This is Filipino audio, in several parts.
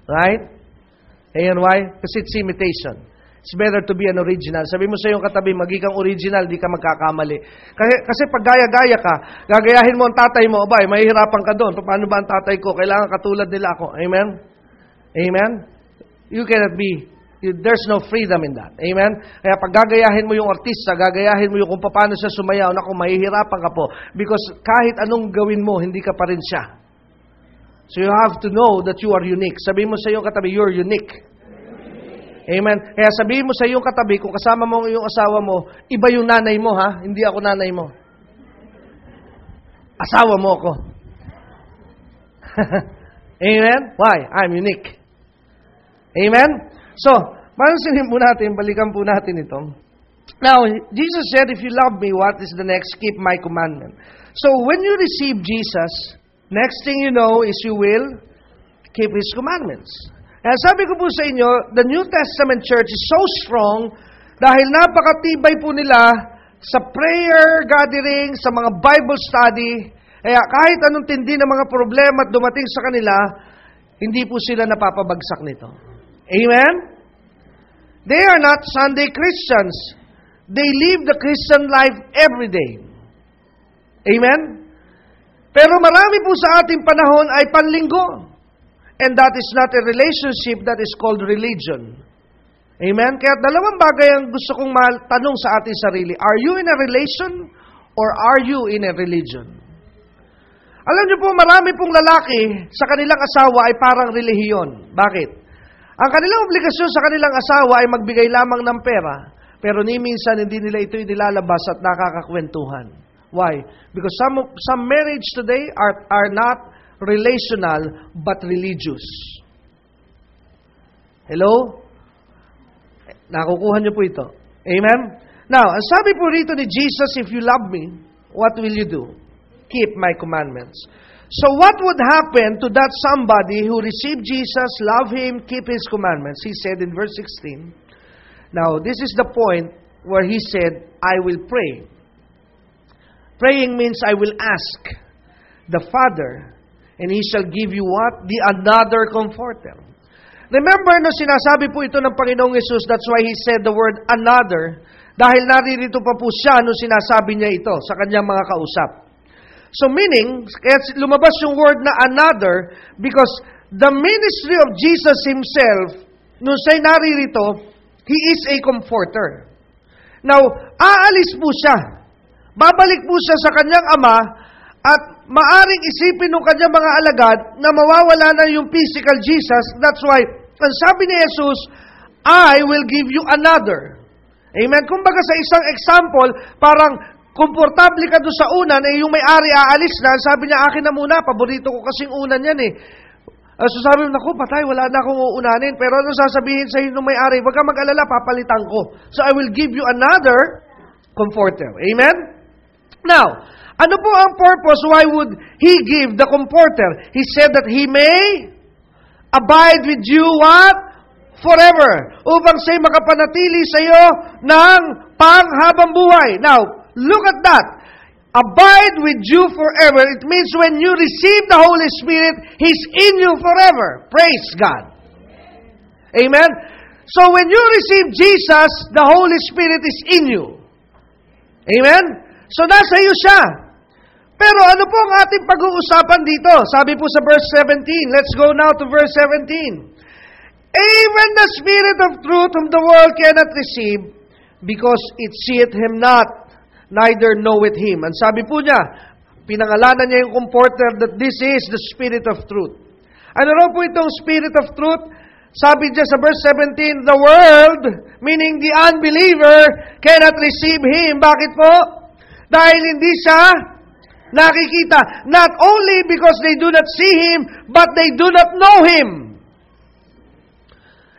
Right? And why? Kasi it's imitation. It's better to be an original. Sabi mo sa iyong katabi, maging kang original, di ka magkakamali. Kasi pag gaya-gaya ka, gagayahin mo ang tatay mo, abay, mahihirapan ka doon. Paano ba ang tatay ko? Kailangan katulad nila ako. Amen? Amen? You cannot be. There's no freedom in that. Amen? Kaya pag gagayahin mo yung artista, gagayahin mo yung kung paano siya sumayaw, naku, mahihirapan ka po. Because kahit anong gawin mo, hindi ka pa rin siya. So you have to know that you are unique. Sabi mo sa iyong katabi, you're unique. Amen. Kaya sabihin mo sa iyong katabi, kung kasama mo yung asawa mo, iba yung nanay mo, ha? Hindi ako nanay mo. Asawa mo ako. Amen? Why? I'm unique. Amen? So, pansinin po natin, balikan po natin ito. Now, Jesus said, if you love me, what is the next? Keep my commandment. So, when you receive Jesus, next thing you know is you will keep His commandments. Kaya sabi ko po sa inyo, the New Testament church is so strong dahil napakatibay po nila sa prayer gathering, sa mga Bible study. Kaya kahit anong tindi ng mga problema at dumating sa kanila, hindi po sila napapabagsak nito. Amen? They are not Sunday Christians. They live the Christian life every day. Amen? Pero marami po sa ating panahon ay panlinggo. And that is not a relationship, that is called religion. Amen? Kaya dalawang bagay ang gusto kong tanong sa ating sarili. Are you in a relation or are you in a religion? Alam niyo po, marami pong lalaki sa kanilang asawa ay parang relihiyon. Bakit? Ang kanilang obligasyon sa kanilang asawa ay magbigay lamang ng pera. Pero ni minsan hindi nila ito inilalabas at nakakakwentuhan. Why? Because some marriage today are not relational, but religious. Hello? Nakukuha niyo po ito. Amen? Now, ang sabi po rito ni Jesus, if you love me, what will you do? Keep my commandments. So what would happen to that somebody who received Jesus, love Him, keep His commandments? He said in verse 16, now this is the point where He said, I will pray. Praying means I will ask the Father, and He shall give you what? The another comforter. Remember, no, sinasabi po ito ng Panginoong Yesus, that's why He said the word another, dahil naririto pa po siya nung sinasabi niya ito sa kanyang mga kausap. So meaning, kaya lumabas yung word na another, because the ministry of Jesus Himself, nung siya'y naririto, He is a comforter. Now, aalis po siya. Babalik po siya sa kanyang ama, at maaring isipin ng kanyang mga alagad na mawawala na yung physical Jesus. That's why, ang sabi ni Jesus, I will give you another. Amen? Kumbaga sa isang example, parang komportable ka doon sa unan, yung may-ari aalis na, sabi niya, akin na muna, paborito ko kasing unan yan eh. So sabi mo, naku, patay, wala na akong uunanin. Pero ano sasabihin sa inyo ng may-ari? Huwag ka mag-alala, papalitan ko. So I will give you another comforter. Amen? Now, ano po ang purpose? Why would He give the comforter? He said that He may abide with you, what? Forever. Upang siya'y makapanatili sa iyo ng panghabang buhay. Now, look at that. Abide with you forever. It means when you receive the Holy Spirit, He's in you forever. Praise God. Amen? So when you receive Jesus, the Holy Spirit is in you. Amen? So nasa iyo siya. Pero ano po ang ating pag-uusapan dito? Sabi po sa verse 17. Let's go now to verse 17. Even the Spirit of truth whom the world cannot receive, because it seeth Him not, neither knoweth Him. Ang sabi po niya, pinangalanan niya yung comforter that this is the Spirit of truth. Ano raw po itong Spirit of truth? Sabi niya sa verse 17, the world, meaning the unbeliever, cannot receive Him. Bakit po? Dahil hindi siya nakikita. Not only because they do not see Him, but they do not know Him.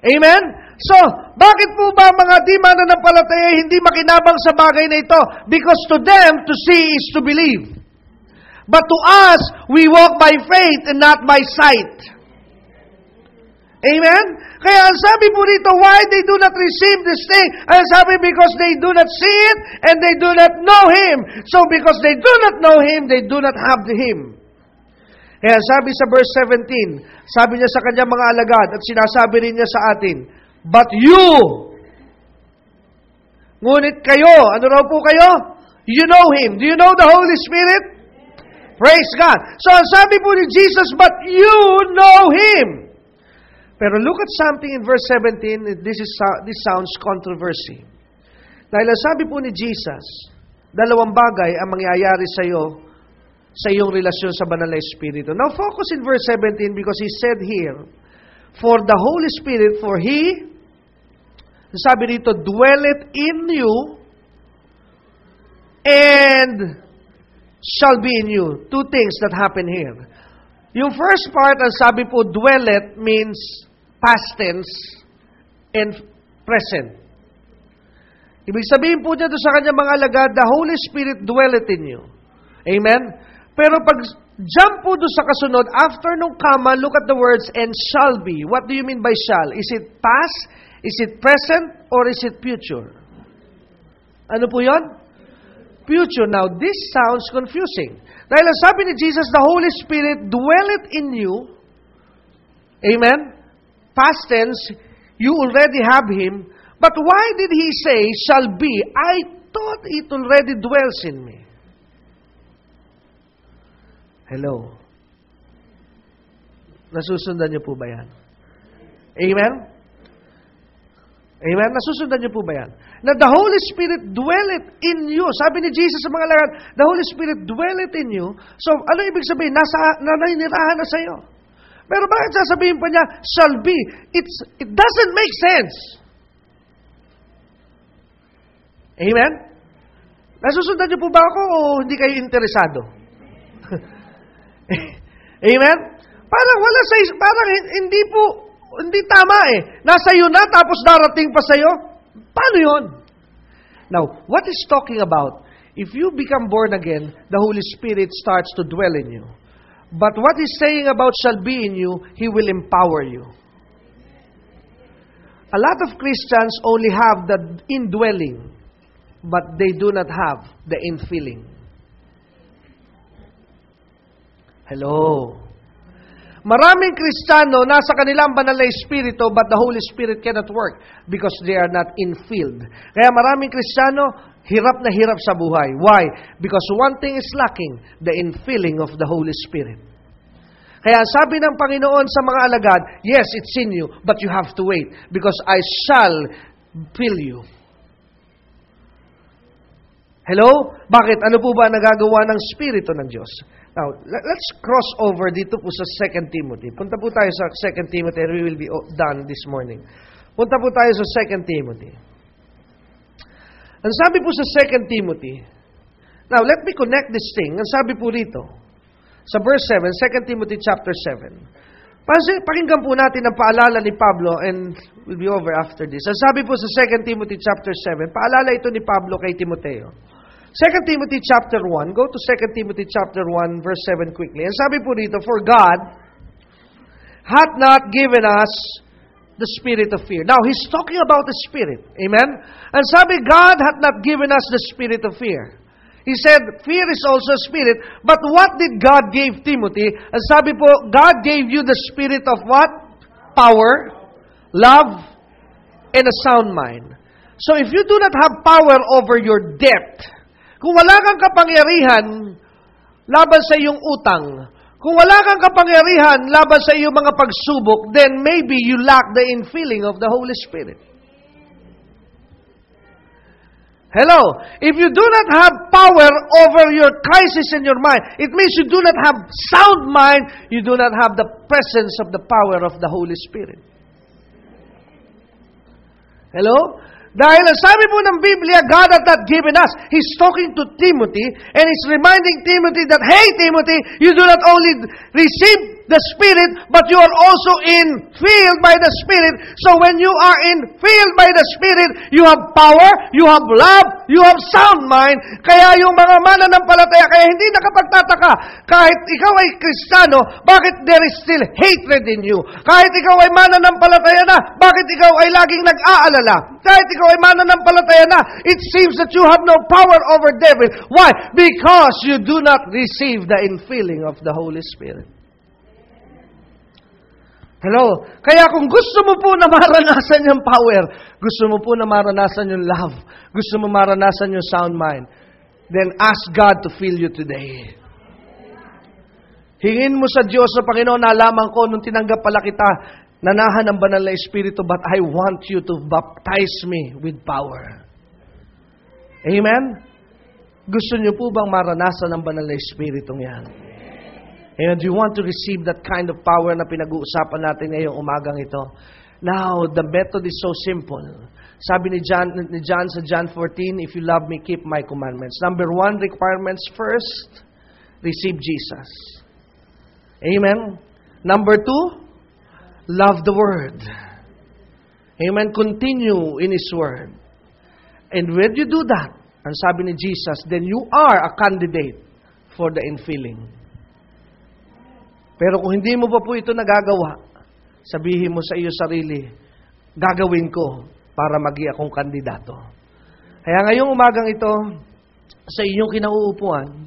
Amen? So, bakit po ba mga di mananampalataya hindi makinabang sa bagay na ito? Because to them, to see is to believe. But to us, we walk by faith and not by sight. Amen? Kaya ang sabi po dito, why they do not receive this thing? Ang sabi, because they do not see it and they do not know Him. So because they do not know Him, they do not have Him. Kaya sabi sa verse 17, sabi niya sa kanyang mga alagad at sinasabi rin niya sa atin, but you, ngunit kayo, ano raw po kayo? You know Him. Do you know the Holy Spirit? Praise God. So, ang sabi po ni Jesus, but you know Him. Pero look at something in verse 17. This sounds controversy. Dahil ang sabi po ni Jesus, dalawang bagay ang mangyayari sa iyo sa iyong relasyon sa Banal na Espiritu. Now, focus in verse 17 because He said here, for the Holy Spirit, for He, sabi dito, dwelleth in you and shall be in you. Two things that happen here. Yung first part, ang sabi po, dwelleth means past tense and present. Ibig sabihin po niya doon sa kanyang mga alagad, the Holy Spirit dwelleth in you. Amen? Pero pag jump po doon sa kasunod, after nung comma, look at the words, and shall be. What do you mean by shall? Is it past? Is it present? Or is it future? Ano po yon? Future. Now, this sounds confusing. Dahil ang sabi ni Jesus, the Holy Spirit dwelleth in you. Amen? Past tense, you already have Him. But why did He say, shall be? I thought it already dwells in me. Hello? Nasusundan niyo po ba yan? Amen? Amen? Nasusundan niyo po ba yan? Na the Holy Spirit dwelleth in you. Sabi ni Jesus sa mga alagad, the Holy Spirit dwelleth in you. So, ano ibig sabihin? Naninirahan na sa iyo. Pero bakit sasabihin pa niya, shall be? It doesn't make sense. Amen? Nasusundan niyo po ba ako o hindi kayo interesado? Amen? Parang hindi tama eh. Nasa iyo na tapos darating pa sa iyo. Paano yun? Now, what is talking about? If you become born again, the Holy Spirit starts to dwell in you. But what He's saying about shall be in you, He will empower you. A lot of Christians only have the indwelling, but they do not have the infilling. Hello. Maraming Kristiyano nasa kanilang banal na Espiritu, but the Holy Spirit cannot work because they are not infilled. Kaya maraming Kristiyano, hirap na hirap sa buhay. Why? Because one thing is lacking, the infilling of the Holy Spirit. Kaya sabi ng Panginoon sa mga alagad, yes, it's in you, but you have to wait because I shall fill you. Hello? Bakit? Ano po ba nagagawa ng Espiritu ng Diyos? Now, let's cross over dito po sa 2 Timothy. Punta po tayo sa 2 Timothy and we will be done this morning. Punta po tayo sa 2 Timothy. Ang sabi po sa 2 Timothy, now let me connect this thing. Ang sabi po rito, sa verse 7, 2 Timothy chapter 7. Pakinggan po natin ang paalala ni Pablo and we'll be over after this. Ang sabi po sa 2 Timothy chapter 7, paalala ito ni Pablo kay Timoteo. 2 Timothy chapter 1, go to 2 Timothy chapter 1, verse 7 quickly. And sabi po dito, for God hath not given us the spirit of fear. Now, He's talking about the Spirit. Amen? And sabi, God hath not given us the spirit of fear. He said, fear is also a spirit. But what did God give Timothy? And sabi po, God gave you the spirit of what? Power, love, and a sound mind. So if you do not have power over your debt, kung wala kang kapangyarihan laban sa iyong utang, kung wala kang kapangyarihan laban sa iyong mga pagsubok, then maybe you lack the infilling of the Holy Spirit. Hello? If you do not have power over your crisis in your mind, it means you do not have sound mind, you do not have the presence of the power of the Holy Spirit. Hello? Dahil ang sabi po ng Biblia, God hath not given us. He's talking to Timothy and He's reminding Timothy that, hey Timothy, you do not only receive the Spirit, but you are also filled by the Spirit. So when you are filled by the Spirit, you have power, you have love, you have sound mind. Kaya yung mga mananampalataya, kaya hindi nakapagtataka, kahit ikaw ay Kristiyano, bakit there is still hatred in you? Kahit ikaw ay mananampalataya na, bakit ikaw ay laging nag-aalala? Kahit ikaw ay mananampalataya na, it seems that you have no power over devil. Why? Because you do not receive the infilling of the Holy Spirit. Hello? Kaya kung gusto mo po na maranasan yung power, gusto mo po na maranasan yung love, gusto mo maranasan yung sound mind, then ask God to fill you today. Hingin mo sa Diyos na Panginoon, nalaman ko nung tinanggap pala kita, nanahan ng banal na Espiritu, but I want you to baptize me with power. Amen? Gusto niyo po bang maranasan ng banal na Espiritong yan? And do you want to receive that kind of power na pinag-uusapan natin ngayong umagang ito? Now, the method is so simple. Sabi ni John sa John 14, if you love me, keep my commandments. Number 1, requirements first, receive Jesus. Amen? Number 2, love the Word. Amen? Continue in His Word. And when you do that, ang sabi ni Jesus, then you are a candidate for the infilling. Pero kung hindi mo pa po ito nagagawa, sabihin mo sa iyo sarili, gagawin ko para magi akong kandidato. Kaya ngayong umagang ito, sa inyong kinauupuan,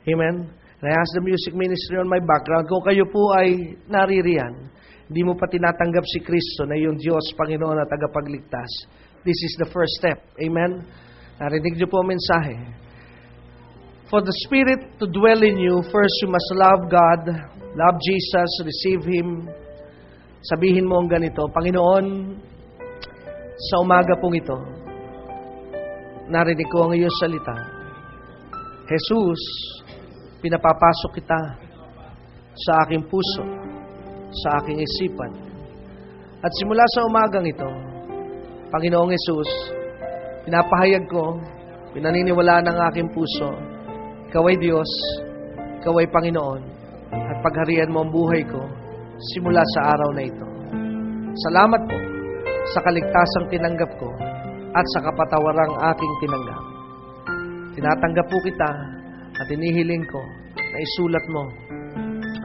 amen, and I ask the music ministry on my background, kung kayo po ay naririyan, hindi mo pa tinatanggap si Kristo na yung Diyos, Panginoon at tagapagligtas, this is the first step. Amen? Narinig niyo po ang mensahe. For the Spirit to dwell in you, first you must love God, love Jesus, receive Him. Sabihin mo ang ganito, Panginoon, sa umaga pong ito, narinig ko ang iyong salita. Jesus, pinapapasok kita sa aking puso, sa aking isipan. At simula sa umagang ito, Panginoong Jesus, pinapahayag ko, pinaniniwalaan ng aking puso, Ikaw ay Diyos, Ikaw ay Panginoon, at pagharian mo ang buhay ko simula sa araw na ito. Salamat po sa kaligtasang tinanggap ko at sa kapatawarang aking tinanggap. Tinatanggap po kita at inihiling ko na isulat mo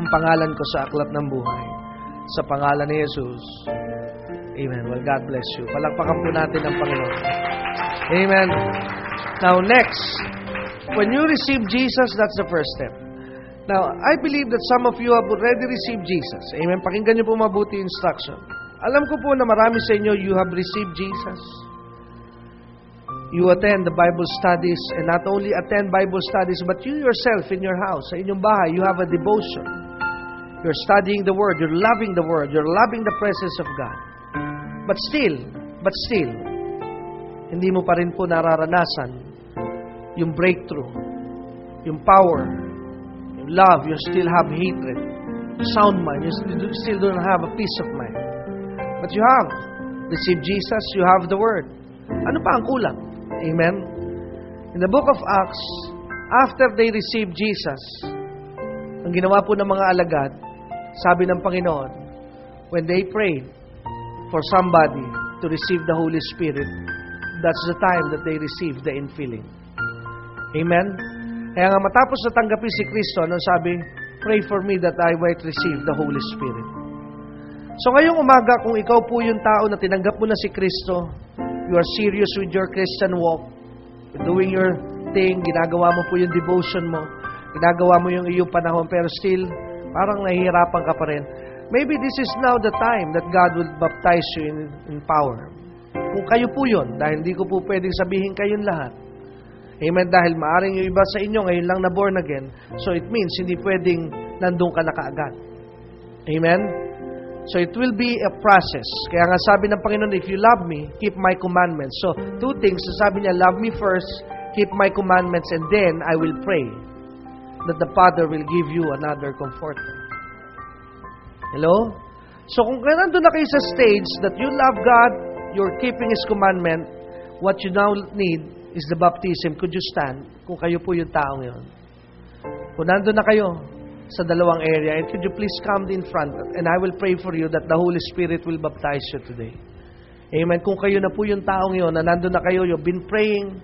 ang pangalan ko sa aklat ng buhay. Sa pangalan ni Jesus. Amen. Well, God bless you. Palakpakan po natin ang Panginoon. Amen. Now, next, when you receive Jesus, that's the first step. Now, I believe that some of you have already received Jesus. Amen. Pakinggan niyo po mabuti yung instruction. Alam ko po na marami sa inyo, you have received Jesus. You attend the Bible studies, and not only attend Bible studies, but you yourself in your house, sa inyong bahay, you have a devotion. You're studying the Word, you're loving the Word, you're loving the presence of God. But still, hindi mo pa rin po nararanasan yung breakthrough, yung power, yung love, you still have hatred, sound mind, you still don't have a peace of mind. But you have received Jesus, you have the Word. Ano pa ang kulang? Amen? In the book of Acts, after they received Jesus, ang ginawa po ng mga alagad, sabi ng Panginoon, when they prayed for somebody to receive the Holy Spirit, that's the time that they received the infilling. Amen? Kaya nga matapos na tanggapin si Kristo, anong sabi? Pray for me that I might receive the Holy Spirit. So ngayong umaga, kung ikaw po yung tao na tinanggap mo na si Kristo, you are serious with your Christian walk, you're doing your thing, ginagawa mo po yung devotion mo, ginagawa mo yung iyong panahon, pero still, parang nahihirapan ka pa rin. Maybe this is now the time that God will baptize you in power. Kung kayo po yun, dahil hindi ko po pwedeng sabihin kayong lahat. Amen, dahil maaring yung iba sa inyo ngayon lang na born again, so it means hindi pwedeng nandun ka na kaagad. Amen? So it will be a process. Kaya nga sabi ng Panginoon, if you love me, keep my commandments. So two things. So sabi niya, love me first, keep my commandments, and then I will pray that the Father will give you another comforter. Hello? So kung nandun na kayo sa stage that you love God, you're keeping His commandment, what you now need is the baptism. Could you stand? Kung kayo po yung taong yun. Kung nandun na kayo sa dalawang area, and could you please come in front, and I will pray for you that the Holy Spirit will baptize you today. Amen. Kung kayo na po yung taong yun, na nandun na kayo, you've been praying,